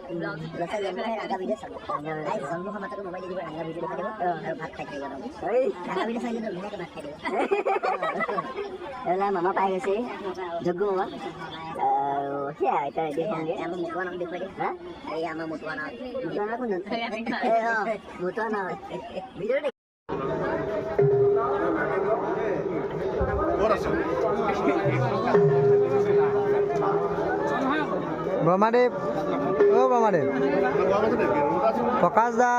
blog চাই ৰাঙা video' চাব তাই জন্ম সমাতকৈ মোবাইল দি দিব ৰাঙা ভিডিঅ' দেখাই দিব আৰু ভাত খাই থাকিব ৰাঙা ভিডিঅ' চাই দিলে ধুনীয়াকৈ ভাত খাই দিব এইবিলাক মামা পাই গৈছে যজ্ঞ মামা আৰু সেয়া এতিয়া ৰেডি হ'মগৈ আমাৰ মোটোৱা নাম দেখুৱাই দিম হা এই আমাৰ মোটোৱা নাম কোন মোটোৱা নাম ভিডিঅ' ব্ৰহ্মাদেৱ অ ব্ৰহ্মাদেৱ প্ৰকাশ দা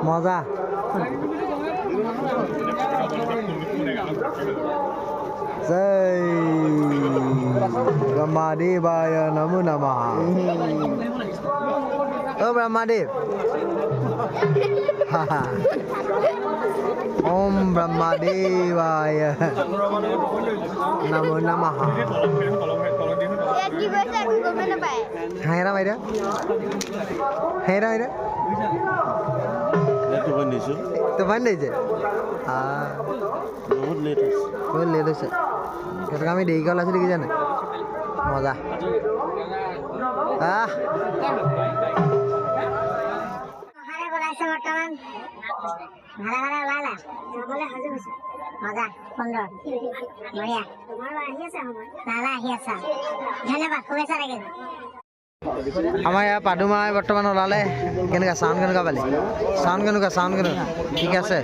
মজা জয় ব্ৰহ্মাদেৱায় নমো নমঃ অ ব্ৰহ্মাদেৱ ওম ব্ৰহ্মাদেৱায় নমো নমঃ হেৰা বাইদেউ হেৰা বাইদেউ তো বান দিছে বহুত লেট হৈছে সেইটো আমি দেৰিকৈ ওলাইছোঁ দেখিছা নাই মজা মজা সুন্দৰ বঢ়িয়া ধন্যবাদ শুভেচ্ছা থাকিল আমাৰ ইয়াৰ পাদুমাই বৰ্তমান ওলালে কেনেকুৱা চাউণ্ড কেনেকুৱা পালি চাউণ্ড কেনেকুৱা ঠিক আছে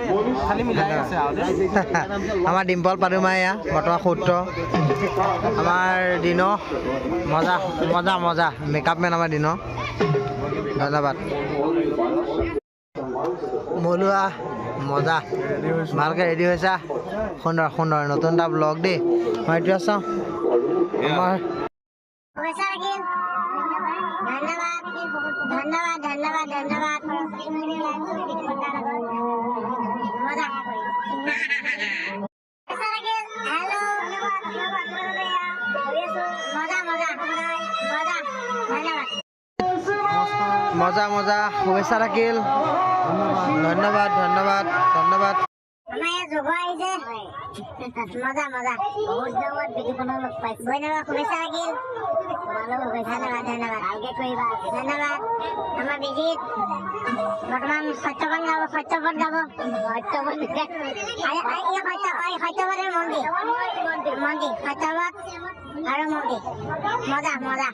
আমাৰ ডিম্পল পাদুমাই এয়া বৰ্তমান সূত্ৰ আমাৰ দিন মজা মেকআপ মেন আমাৰ দিন ধন্যবাদ মলুৱা মজা ভালকৈ ৰেডি হৈছা সুন্দৰ নতুন এটা ব্লগ দেই মই এইটো চাওঁ আমাৰ ধন্যবাদ মজা শুভেচ্ছা থাকিল ধন্যবাদ আমাৰ ইয়াত যোগ আহিছে মজা বহুত দিনত বিকিখনো লগ পাইছোঁ ধন্যবাদ শুভেচ্ছা থাকিল ধন্যবাদ ভালকৈ কৰিবা ধন্যবাদ আমাৰ বিজিত বৰ্তমান সত্যপদ গাব সত্যপদৰ মন্দিৰ সত্যপদ আৰু মন্দিৰ মজা